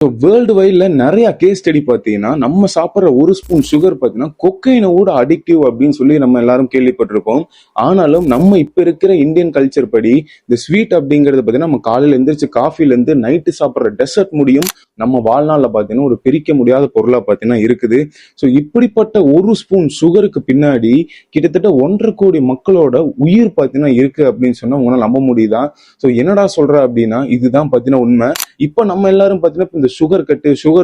World வைட்ல நிறைய case study பார்த்தீங்கன்னா நம்ம சாப்பிட்ற ஒரு ஸ்பூன் சுகர் பார்த்தீங்கன்னா கொக்கைனோட அடிக்டிவ் அப்படின்னு சொல்லி நம்ம எல்லாரும் கேள்விப்பட்டிருப்போம். ஆனாலும் நம்ம இப்ப இருக்கிற இந்தியன் கல்ச்சர் படி இந்த ஸ்வீட் அப்படிங்கிறது பார்த்தீங்கன்னா நம்ம காலையில எந்திரிச்சு காஃபில இருந்து நைட்டு சாப்பிட்ற டெசர்ட் முடியும் நம்ம வாழ்நாள்ல பார்த்தீங்கன்னா ஒரு பிரிக்க முடியாத பொருளா பார்த்தீங்கன்னா இருக்குது. ஸோ இப்படிப்பட்ட ஒரு ஸ்பூன் சுகருக்கு பின்னாடி கிட்டத்தட்ட 1.5 கோடி மக்களோட உயிர் பார்த்தீங்கன்னா இருக்கு அப்படின்னு சொன்னா உங்களால நம்ப முடியுதா? ஸோ என்னடா சொல்ற அப்படின்னா இதுதான் பார்த்தீங்கன்னா உண்மை. இப்ப நம்ம எல்லாரும் பாத்தீங்கன்னா இந்த சுகர்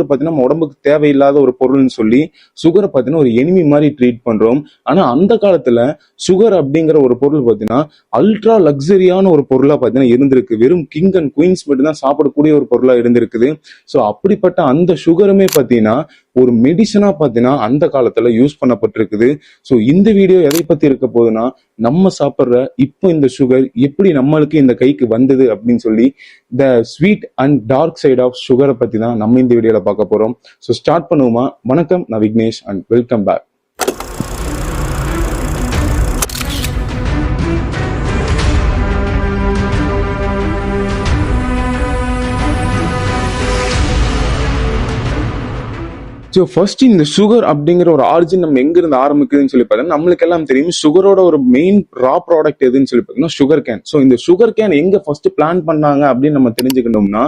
பாத்தீங்கன்னா நம்ம உடம்புக்கு தேவையில்லாத ஒரு பொருள்னு சொல்லி சுகரை பாத்தீங்கன்னா ஒரு எனிமி மாதிரி ட்ரீட் பண்றோம். ஆனா அந்த காலத்துல சுகர் அப்படிங்கிற ஒரு பொருள் பாத்தீங்கன்னா அல்ட்ரா லக்ஸரியான ஒரு பொருளா பாத்தீங்கன்னா இருந்திருக்கு. வெறும் கிங் அண்ட் குயின்ஸ் மட்டும் தான் சாப்பிடக்கூடிய ஒரு பொருளா இருந்திருக்குது. சோ அப்படிப்பட்ட அந்த சுகருமே பாத்தீங்கன்னா ஒரு மெடிசனா பாத்தீங்கன்னா அந்த காலத்துல யூஸ் பண்ணப்பட்டிருக்குது. சோ இந்த வீடியோ எதை பத்தி இருக்க போகுதுன்னா நம்ம சாப்பிட்ற இப்போ இந்த சுகர் எப்படி நம்மளுக்கு இந்த கைக்கு வந்தது அப்படின்னு சொல்லி the sweet and dark side of சுகரை பத்தி தான் நம்ம இந்த வீடியோல பார்க்க போறோம். ஸோ ஸ்டார்ட் பண்ணுவோமா? வணக்கம், நான் Vignesh and welcome back. So first இந்த சுகர் அப்படிங்கிற ஒரு ஆரிஜின் நம்ம எங்க இருந்து ஆரம்பிக்குதுன்னு சொல்லி பார்த்தீங்கன்னா நம்மளுக்கு எல்லாம் தெரியும். சுகரோட ஒரு மெயின் ரா ப்ராடக்ட் எதுன்னு சொல்லி பார்த்தீங்கன்னா சுகர் கேன். ஸோ இந்த சுகர் கேன் எங்க ஃபர்ஸ்ட் பிளான் பண்ணாங்க அப்படின்னு நம்ம தெரிஞ்சுக்கணும்னா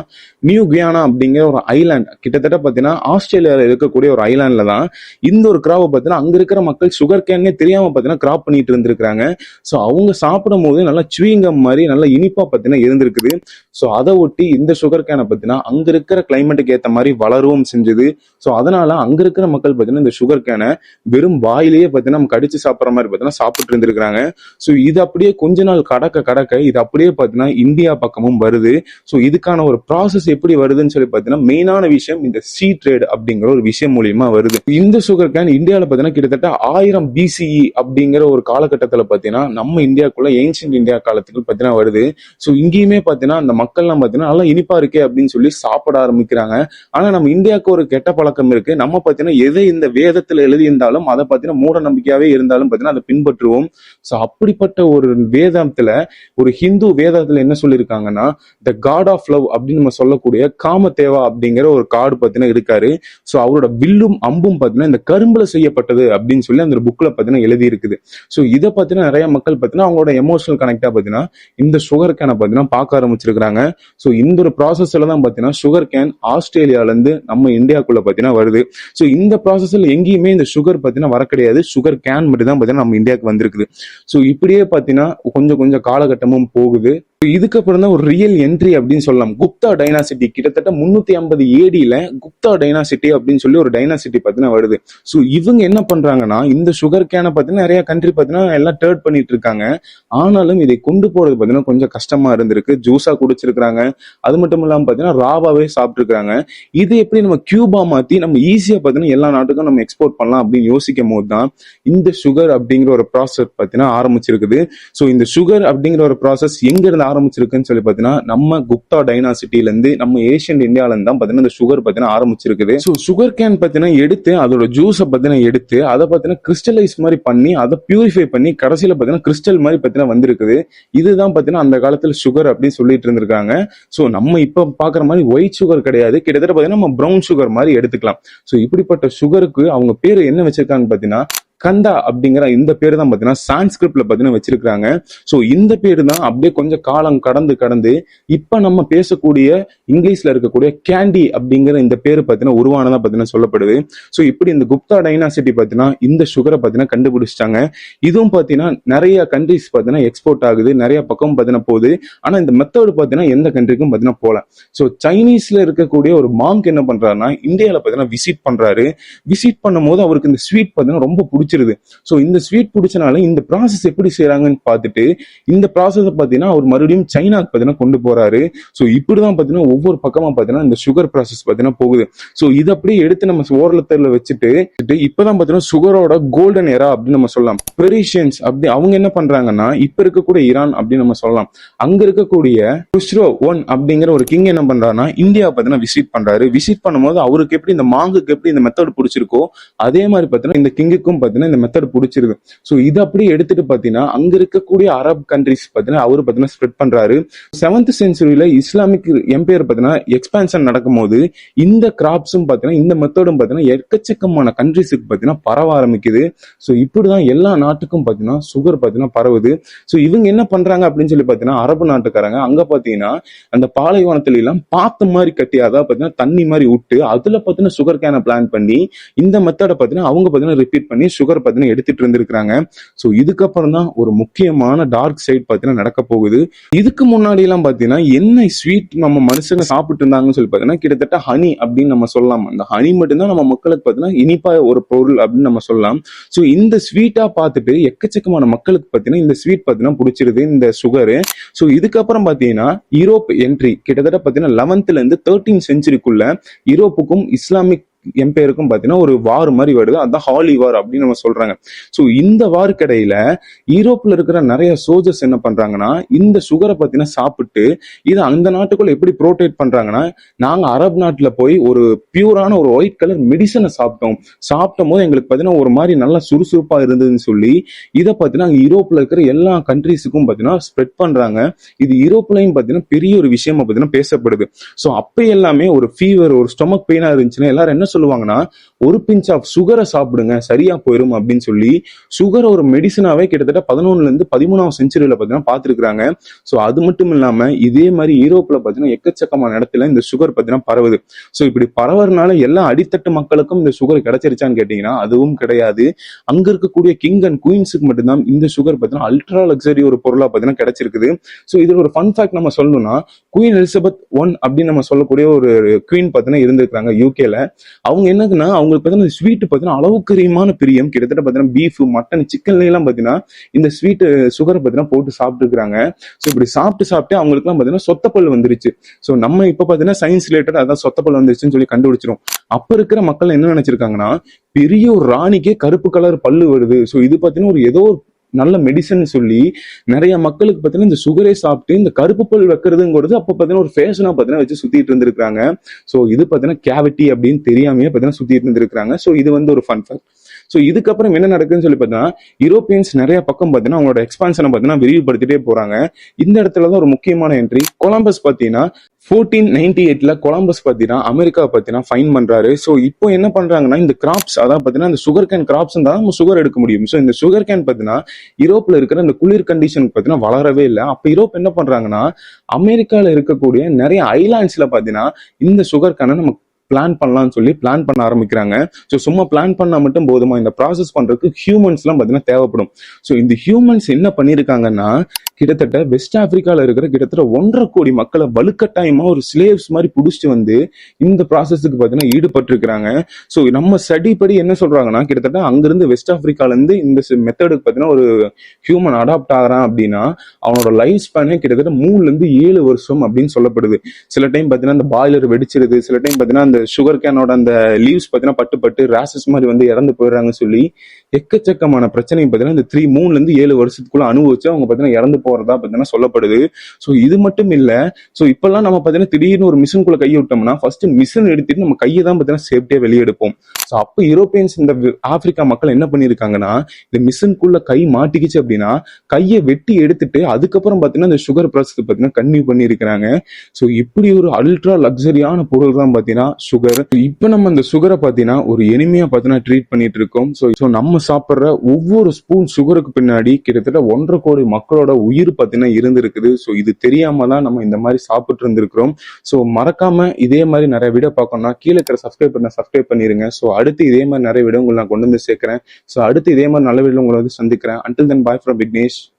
நியூ கியானா அப்படிங்கிற ஒரு ஐலாண்ட், கிட்டத்தட்ட பார்த்தீங்கன்னா ஆஸ்திரேலியாவில் இருக்கக்கூடிய ஒரு ஐலாண்ட்ல தான் இந்த ஒரு கிராப்பை பார்த்தீங்கன்னா அங்க இருக்கிற மக்கள் சுகர் கேன்னே தெரியாம பார்த்தீங்கன்னா கிராப் பண்ணிட்டு இருந்திருக்காங்க. ஸோ அவங்க சாப்பிடும் போது நல்லா சுவிங்கம் மாதிரி நல்லா இனிப்பா பார்த்தீங்கன்னா இருந்திருக்குது. ஸோ அதை ஒட்டி இந்த சுகர் கேனை பார்த்தீங்கன்னா அங்க இருக்கிற கிளைமேட்டுக்கு ஏற்ற மாதிரி வளரவும் செஞ்சது. ஸோ அதனால அங்க இருக்கிற மக்கள் பார்த்தீங்கன்னா இந்த சுகர் கேனை வெறும் வாயிலேயே பார்த்தீங்கன்னா நம்ம கடிச்சு சாப்பிட்ற மாதிரி பார்த்தீங்கன்னா சாப்பிட்டு இருந்திருக்காங்க. ஸோ இது அப்படியே கொஞ்ச நாள் கடக்க இது அப்படியே பார்த்தீங்கன்னா இந்தியா பக்கமும் வருது. ஸோ இதுக்கான ஒரு ப்ராசஸ் எப்படி வருதுன்னு சொல்லி பார்த்தீங்கன்னா மெயினான விஷயம் இந்த சீ ட்ரேட் அப்படிங்கிற ஒரு விஷயம் மூலியமா வருது. இந்த சுகர் கேன் இந்தியாவில் பார்த்தீங்கன்னா கிட்டத்தட்ட 1000 BCE அப்படிங்கிற ஒரு காலகட்டத்தில் பார்த்தீங்கன்னா நம்ம இந்தியாவுக்குள்ள ஏன்ஷியன்ட் இந்தியா காலத்துக்கு பார்த்தீங்கன்னா வருது. ஸோ இங்கேயுமே பார்த்தீங்கன்னா அந்த மக்கள்லாம் பார்த்தீங்கன்னா நல்லா இனிப்பா இருக்கே அப்படின்னு சொல்லி சாப்பிட ஆரம்பிக்கிறாங்க. ஆனா நம்ம இந்தியாவுக்கு ஒரு கெட்ட பழக்கம் இருக்கு. நம்ம பார்த்தீங்கன்னா எதை இந்த வேதத்துல எழுதி இருந்தாலும் அதை பார்த்தீங்கன்னா மூட நம்பிக்கையாவே இருந்தாலும் பார்த்தீங்கன்னா அதை பின்பற்றுவோம். ஸோ அப்படிப்பட்ட ஒரு வேதத்துல ஒரு ஹிந்து வேதத்துல என்ன சொல்லியிருக்காங்கன்னா த காட் ஆஃப் லவ் அப்படின்னு நம்ம சொல்லக்கூடிய காமதேவா அப்படிங்கிற ஒரு காடு பார்த்தீங்கன்னா இருக்காரு. ஸோ அவரோட வில்லும் அம்பும் பார்த்தீங்கன்னா இந்த கரும்புல செய்யப்பட்டது அப்படின்னு சொல்லி அந்த புக்ல பார்த்தீங்கன்னா எழுதி இருக்குது. ஸோ இதை பார்த்தீங்கன்னா நிறைய மக்கள் பார்த்தீங்கன்னா அவங்களோட எமோஷனல் கனெக்டா பார்த்தீங்கன்னா இந்த சுகர் கேனை பார்த்தீங்கன்னா பார்க்க ஆரம்பிச்சிருக்காங்க. ஸோ இந்த ஒரு ப்ராசஸ்ல தான் பார்த்தீங்கன்னா சுகர் கேன் ஆஸ்திரேலியால இருந்து நம்ம இந்தியாக்குள்ள பார்த்தீங்கன்னா வருது. ஸோ இந்த ப்ராசஸ்ல எங்கேயுமே இந்த சுகர் பார்த்தீங்கன்னா வர கிடையாது. சுகர் கேன் மட்டும் தான் பார்த்தீங்கன்னா நம்ம இந்தியாவுக்கு வந்திருக்குது. ஸோ இப்படியே பார்த்தீங்கன்னா கொஞ்சம் காலகட்டமும் போகுது. இதுக்கப்புறம் தான் ஒரு ரியல் என்ட்ரி அப்படின்னு சொல்லலாம். குப்தா டைனாசிட்டி கிட்டத்தட்ட 350 ADல குப்தா டைனாசிட்டி அப்படின்னு சொல்லி ஒரு டைனாசிட்டி பார்த்தீங்கன்னா வருது. ஸோ இவங்க என்ன பண்றாங்கன்னா இந்த சுகர் கேனை பார்த்தீங்கன்னா நிறைய கண்ட்ரி பார்த்தீங்கன்னா எல்லாம் டர்ட் பண்ணிட்டு இருக்காங்க. ஆனாலும் இதை கொண்டு போறது பார்த்தீங்கன்னா கொஞ்சம் கஷ்டமா இருந்திருக்கு. ஜூஸா குடிச்சிருக்காங்க. அது மட்டும் இல்லாமல் பார்த்தீங்கன்னா ராவாவே சாப்பிட்டு இருக்காங்க. இது எப்படி நம்ம கியூபா மாத்தி நம்ம ஈஸியா பார்த்தீங்கன்னா எல்லா நாட்டுக்கும் நம்ம எக்ஸ்போர்ட் பண்ணலாம் அப்படின்னு யோசிக்கும் போது தான் இந்த சுகர் அப்படிங்கிற ஒரு ப்ராசஸ் பார்த்தீங்கன்னா ஆரம்பிச்சிருக்குது. ஸோ இந்த சுகர் அப்படிங்கிற ஒரு ப்ராசஸ் எங்க இருந்து ஆரம்பிச்சிருக்குன்னு சொல்லி பாத்தீங்கன்னா நம்ம குப்தா டைனாசிட்டில இருந்து நம்ம ஏஷியன் இந்தியால இருந்து தான் பாத்தீங்கன்னா இந்த சுகர் பாத்தீங்கன்னா ஆரம்பிச்சிருக்குது. ஸோ சுகர் கேன் பாத்தீங்கன்னா எடுத்து அதோட ஜூஸை பாத்தீங்கன்னா எடுத்து அதை பாத்தீங்கன்னா கிறிஸ்டலைஸ் மாதிரி பண்ணி அதை பியூரிஃபை பண்ணி கடைசியில பாத்தீங்கன்னா கிறிஸ்டல் மாதிரி பாத்தீங்கன்னா வந்திருக்குது. இதுதான் பாத்தீங்கன்னா அந்த காலத்துல சுகர் அப்படின்னு சொல்லிட்டு இருந்திருக்காங்க. ஸோ நம்ம இப்ப பாக்குற மாதிரி ஒயிட் சுகர் கிடையாது. கிட்டத்தட்ட பாத்தீங்கன்னா நம்ம ப்ரௌன் சுகர் மாதிரி எடுத்துக்கலாம். ஸோ இப்படிப்பட்ட சுகருக்கு அவங்க பேரு என்ன வச்சிருக்காங்க பாத்தீங்கன்னா கந்தா அப்படிங்கிற இந்த பேரு தான் பாத்தீங்கன்னா சான்ஸ்கிரிப்ட்ல பாத்தீங்கன்னா வச்சிருக்காங்க. சோ இந்த பேரு தான் அப்படியே கொஞ்சம் காலம் கடந்து இப்ப நம்ம பேசக்கூடிய இங்கிலீஷ்ல இருக்கக்கூடிய கேண்டி அப்படிங்கிற இந்த பேரு பாத்தீங்கன்னா உருவானதா பாத்தீங்கன்னா சொல்லப்படுது. சோ இப்படி இந்த குப்தா டைனாசிட்டி பாத்தீங்கன்னா இந்த சுகரை பாத்தீங்கன்னா கண்டுபிடிச்சிட்டாங்க. இதுவும் பாத்தீங்கன்னா நிறைய கண்ட்ரிஸ் பாத்தீங்கன்னா எக்ஸ்போர்ட் ஆகுது, நிறைய பக்கம் பாத்தீங்கன்னா போகுது. ஆனா இந்த மெத்தட் பாத்தீங்கன்னா எந்த கண்ட்ரிக்கும் பாத்தீங்கன்னா போல. சோ சைனீஸ்ல இருக்கக்கூடிய ஒரு மாங்க் என்ன பண்றாருன்னா இந்தியால பாத்தீங்கன்னா விசிட் பண்றாரு. விசிட் பண்ணும்போது அவருக்கு இந்த ஸ்வீட் பாத்தீங்கன்னா ரொம்ப பிடிச்சிருது. சோ இந்த ஸ்வீட் பிடிச்சனால இந்த ப்ராசஸ் எப்படி செய்யறாங்கன்னு பார்த்துட்டு இந்த ப்ராசஸ் பாத்தீங்கன்னா அவர் மறுபடியும் சைனாக்கு பாத்தீங்கன்னா கொண்டு போறாரு. சோ இப்படிதான் பாத்தீங்கன்னா ஒவ்வொரு பக்கமா பாத்தீங்கன்னா இந்த சுகர் ப்ராசஸ் பாத்தீங்கன்னா போகுது. சோ இதை அப்படியே எடுத்து நம்ம ஓரலத்துல வச்சுட்டு இப்பதான் பாத்தீங்கன்னா சுகரோட கோல்டன் ஏரா அப்படின்னு நம்ம சொல்லலாம். பெரிஷியன்ஸ் அப்படி அவங்க என்ன பண்றாங்கன்னா இப்ப இருக்கக்கூடிய ஈரான் அப்படின்னு நம்ம சொல்லலாம். அங்க இருக்கக்கூடிய குஸ்ரோ ஒன் அப்படிங்கிற ஒரு கிங் என்ன பண்றாருன்னா இந்தியா பாத்தீங்கன்னா விசிட் பண்றாரு. விசிட் பண்ணும்போது அவருக்கு எப்படி இந்த மாங்குக்கு எப்படி இந்த மெத்தட் பிடிச்சிருக்கோ அதே மாதிரி பாத்தீங்கன்னா இந்த கிங்குக்கும் பாத்தீங்கன்னா இந்த மெத்தட் பிடிச்சிருக்கு. ஸோ இது அப்படியே எடுத்துட்டு பாத்தீங்கன்னா அங்க இருக்கக்கூடிய அரப் கண்ட்ரிஸ் பாத்தீங்கன்னா அவரு பாத்தீங்கன்னா ஸ்ப்ரெட் பண்றாரு. 7th செஞ்சுரியில இஸ்லாமிக் எம்பையர் பாத்தீங்கன்னா எக்ஸ்பான்ஷன் நடக்கும்போது இந்த கிராப்ஸும் பாத்தீங்கன்னா இந்த மெத்தடும் பாத்தீங்கன்னா எக்கச்சக்கமான கண்ட்ரிஸுக்கு பாத்தீங்கன்னா பரவ ஆரம்பிக்குது. ஸோ இப்படிதான் எல்லா நாட்டுக்கும் பாத்தீங்கன்னா சுகர் பாத்தீங்கன்னா பரவுது. ஸோ இவங்க என்ன பண்றாங்க அப்படின்னு சொல்லி பாத்தீங்கன்னா அரபு நாட்டுக்காரங்க அங்க பாத்தீங்கன்னா அந்த பாலைவனத்துல எல்லாம் பாத்து மாதிரி கட்டி அதாவது பாத்தீங்கன்னா தண்ணி மாதிரி விட்டு அதுல பாத்தீங்கன்னா சுகர் கேனை பிளான் பண்ணி இந்த மெத்தடை பாத்தீங்கன்னா அவங்க பாத்தீங்கன்னா ரிப்பீட் பண்ணி சுகர் பாத்தீங்கன்னா எடுத்துட்டு இருந்திருக்காங்க. ஸோ இதுக்கப்புறம் தான் ஒரு முக்கியமான டார்க் சைட் பாத்தீங்கன்னா நடக்க போகுது. இதுக்கு முன்னாடி எல்லாம் பாத்தீங்கன்னா என்ன ஸ்வீட் நம்ம மனுஷங்க சாப்பிட்டு இருந்தாங்கன்னு சொல்லி பாத்தீங்கன்னா கிட்டத்தட்ட ஹனி அப்படின்னு நம்ம சொல்லலாம். அந்த ஹனி மட்டும்தான் நம்ம மக்களுக்கு பாத்தீங்கன்னா இனிப்பா ஒரு பொருள் அப்படின்னு நம்ம சொல்லலாம். ஸோ இந்த ஸ்வீட்டா பார்த்துட்டு எக்கச்சக்கமான மக்களுக்கு பாத்தீங்கன்னா இந்த ஸ்வீட் பாத்தீங்கன்னா பிடிச்சிருது இந்த சுகரு. ஸோ இதுக்கப்புறம் பாத்தீங்கன்னா யூரோப் என்ட்ரி கிட்டத்தட்ட பாத்தீங்கன்னா 11th இருந்து 13th செஞ்சுரிக்குள்ள யூரோப்புக்கும் இஸ்லாமிக் எம்பையருக்கும் பாத்தீங்கன்னா ஒரு வார் மாதிரி வருது. அதான் ஹாலி வார் அப்படின்னு நம்ம சொல்றாங்க. சோ இந்த வார் கடையில யூரோப்ல இருக்கிற நிறைய சோல்ஜர்ஸ் என்ன பண்றாங்கன்னா இந்த சுகரை பாத்தீங்கன்னா சாப்பிட்டு இது அந்த நாட்டுக்குள்ள எப்படி ப்ரோட்டேட் பண்றாங்கன்னா நாங்க அரபு நாட்டுல போய் ஒரு பியூரான ஒரு ஒயிட் கலர் மெடிசனை சாப்பிடும் போது எங்களுக்கு பாத்தீங்கன்னா ஒரு மாதிரி நல்லா சுறுசுறுப்பா இருந்ததுன்னு சொல்லி இதை பாத்தீங்கன்னா யூரோப்ல இருக்கிற எல்லா கண்ட்ரீஸுக்கும் பாத்தீங்கன்னா ஸ்ப்ரெட் பண்றாங்க. இது யூரோப்லயும் பாத்தீங்கன்னா பெரிய ஒரு விஷயமா பாத்தீங்கன்னா பேசப்படுது. சோ அப்ப எல்லாமே ஒரு ஃபீவர் ஒரு ஸ்டொமக் பெயினா இருந்துச்சுன்னா எல்லாரும் என்ன சொல்லுவாங்கன்னா ஒரு பிஞ்ச் ஆஃப் சுகரை சாப்பிடுங்க சரியா போயிடும் அப்படின்னு சொல்லி சுகர் ஒரு மெடிசனாவே கிட்டத்தட்ட 11th இருந்து 13th செஞ்சுரியில பாத்தீங்கன்னா பாத்துருக்காங்க. சோ அது மட்டும் இல்லாம இதே மாதிரி யூரோப்ல பாத்தீங்கன்னா எக்கச்சக்கமான இடத்துல இந்த சுகர் பாத்தீங்கன்னா பரவுது. சோ இப்படி பரவறதுனால எல்லா அடித்தட்டு மக்களுக்கும் இந்த சுகர் கிடைச்சிருச்சான்னு கேட்டீங்கன்னா அதுவும் கிடையாது. அங்க இருக்கக்கூடிய கிங் அண்ட் குயின்ஸுக்கு மட்டும்தான் இந்த சுகர் பாத்தீங்கன்னா அல்ட்ரா லக்ஸரி ஒரு பொருளா பாத்தீங்கன்னா கிடைச்சிருக்குது. சோ இதுல ஒரு ஃபன் ஃபேக்ட் நம்ம சொல்லணும்னா குயின் எலிசபெத் 1 அப்படின்னு நம்ம சொல்லக்கூடிய ஒரு குயின் பாத்தீங்கன்னா இருந்திருக்காங்க யூகேல. அவங்க என்னதுன்னா அவங்களுக்கு பார்த்தீங்கன்னா ஸ்வீட் பார்த்தீங்கன்னா அளவுக்கு அதிகமான பிரியம். கிட்டத்தட்ட பார்த்தீங்கன்னா பீஃப் மட்டன் சிக்கன்ல எல்லாம் பார்த்தீங்கன்னா இந்த ஸ்வீட் சுகரை பார்த்தீங்கன்னா போட்டு சாப்பிட்டுருக்காங்க. ஸோ இப்படி சாப்பிட்டு அவங்களுக்கு எல்லாம் பார்த்தீங்கன்னா சொத்தப்பல் வந்துருச்சு. ஸோ நம்ம இப்ப பார்த்தீங்கன்னா சயின்ஸ் ரிலேட்டட் அதான் சொத்தப்பல் வந்துருச்சுன்னு சொல்லி கண்டுபிடிச்சிரும். அப்ப இருக்கிற மக்கள் என்ன நினைச்சிருக்காங்கன்னா பெரிய ஒரு ராணிக்கே கருப்பு கலர் பல்லு வருது. ஸோ இது பார்த்தீங்கன்னா ஒரு ஏதோ நல்ல மெடிசன் சொல்லி நிறைய மக்களுக்கு பார்த்தீங்கன்னா இந்த சுகரே சாப்பிட்டு இந்த கருப்பு பல் வைக்கிறதுங்கிறது அப்ப பார்த்தீங்கன்னா ஒரு ஃபேஷனா பார்த்தீங்கன்னா வச்சு சுத்திட்டு இருந்திருக்காங்க. ஸோ இது பார்த்தீங்கன்னா கேவிட்டி அப்படின்னு தெரியாமையே பார்த்தீங்கன்னா சுத்திட்டு இருந்திருக்காங்க. ஸோ இது வந்து ஒரு ஃபன் ஃபேக்ட். ஸோ இதுக்கப்புறம் என்ன நடக்குதுன்னு சொல்லி பார்த்தீங்கன்னா யூரோப்பியன்ஸ் நிறைய பக்கம் பார்த்தீங்கன்னா அவங்களோட எக்ஸ்பான்ஷனை பார்த்தீங்கன்னா விரிவுபடுத்திட்டே போறாங்க. இந்த இடத்துல தான் ஒரு முக்கியமான என்ட்ரி. கொலம்பஸ் பார்த்தீங்கன்னா 1498ல கொலம்பஸ் பார்த்தீங்கன்னா அமெரிக்காவை பார்த்தீங்கன்னா ஃபைன் பண்றாரு. ஸோ இப்போ என்ன பண்றாங்கன்னா இந்த கிராப்ஸ் அதான் பார்த்தீங்கன்னா இந்த சுகர் கேன் கிராப்ஸ் தான் நம்ம சுகர் எடுக்க முடியும். ஸோ இந்த சுகர் கேன் பார்த்தீங்கன்னா யூரோப்ல இருக்கிற இந்த குளிர் கண்டிஷனுக்கு பார்த்தீங்கன்னா வளரவே இல்லை. அப்ப யூரோப் என்ன பண்றாங்கன்னா அமெரிக்கால இருக்கக்கூடிய நிறைய ஐலாண்ட்ஸ்ல பார்த்தீங்கன்னா இந்த சுகர் கேனை நம்ம பிளான் பண்ணலாம்னு சொல்லி பிளான் பண்ண ஆரம்பிக்கிறாங்க. ஸோ சும்மா பிளான் பண்ணா மட்டும் போதுமா இந்த ப்ராசஸ் பண்றதுக்கு ஹியூமன்ஸ் எல்லாம் பார்த்தீங்கன்னா தேவைப்படும். ஸோ இந்த ஹியூமன்ஸ் என்ன பண்ணிருக்காங்கன்னா கிட்டத்தட்ட வெஸ்ட் ஆப்பிரிக்கால இருக்கிற கிட்டத்தட்ட 1.5 கோடி மக்களை வலுக்கட்டாயமா ஒரு ஸ்லேவ்ஸ் மாதிரி புடிச்சிட்டு வந்து இந்த ப்ராசஸுக்கு பார்த்தீங்கன்னா ஈடுபட்டிருக்கிறாங்க. ஸோ நம்ம ஸ்டடி படி என்ன சொல்றாங்கன்னா கிட்டத்தட்ட அங்கிருந்து வெஸ்ட் ஆப்பிரிக்கால இருந்து இந்த மெத்தடுக்கு பார்த்தீங்கன்னா ஒரு ஹியூமன் அடாப்ட் ஆகிறான் அப்படின்னா அவனோட லைஃப் ஸ்பேனே கிட்டத்தட்ட 3 இருந்து 7 வருஷம் அப்படின்னு சொல்லப்படுது. சில டைம் பார்த்தீங்கன்னா அந்த பாய்லர் வெடிச்சிருது. சில டைம் பார்த்தீங்கன்னா அந்த சுகர் கேனோட அந்த லீவ்ஸ் பார்த்தீங்கன்னா பட்டு ரேசஸ் மாதிரி வந்து இறந்து போயிடுறாங்க சொல்லி எக்கச்சக்கமான பிரச்சனை பார்த்தீங்கன்னா இந்த 3 இருந்து 7 வருஷத்துக்குள்ள அனுபவிச்சு அவங்க பார்த்தீங்கன்னா இறந்து போறதா பார்த்தீங்கன்னா சொல்லப்படுது. ஸோ இது மட்டும் இல்ல. ஸோ இப்பெல்லாம் நம்ம பார்த்தீங்கன்னா திடீர்னு ஒரு மிஷின்குள்ள கையை விட்டோம்னா ஃபர்ஸ்ட் மிஷின் எடுத்துட்டு நம்ம கையை தான் பார்த்தீங்கன்னா சேஃப்டியா வெளியே எடுப்போம். ஸோ அப்போ யூரோப்பியன்ஸ் இந்த ஆப்பிரிக்கா மக்கள் என்ன பண்ணிருக்காங்கன்னா இந்த மிஷின்குள்ள கை மாட்டிக்கிச்சு அப்படின்னா கையை வெட்டி எடுத்துட்டு அதுக்கப்புறம் பார்த்தீங்கன்னா இந்த சுகர் ப்ராசஸ் பார்த்தீங்கன்னா கன்டினியூ பண்ணிருக்கிறாங்க. ஸோ இப்படி ஒரு அல்ட்ரா லக்ஸரியான பொருள் தான் பார்த்தீங்கன்னா சுகர். இப்போ நம்ம அந்த சுகரை பார்த்தீங்கன்னா ஒரு எளிமையா பார்த்தீங்கன்னா ட்ரீட் பண்ணிட்டு இருக்கோம். ஸோ நம்ம சாப்பிட்ற ஒவ்வொரு ஸ்பூன் சுகருக்கு பின்னாடி கிட்டத்தட்ட 1.5 கோடி மக்களோட உயிர் பார்த்தீங்கன்னா இருந்திருக்குது. ஸோ இது தெரியாம தான் நம்ம இந்த மாதிரி சாப்பிட்டு இருந்திருக்கிறோம். ஸோ மறக்காம இதே மாதிரி நிறைய வீடியோ பார்க்கணும்னா கீழே இருக்கிற சப்ஸ்கிரைப் பண்ணிருங்க. ஸோ அடுத்து இதே மாதிரி நிறைய வீடியோ உங்களை நான் கொண்டு வந்து சேர்க்கிறேன். ஸோ அடுத்து இதே மாதிரி நல்ல வீடியோ உங்களை வந்து சந்திக்கிறேன். Until then, bye from Vignesh.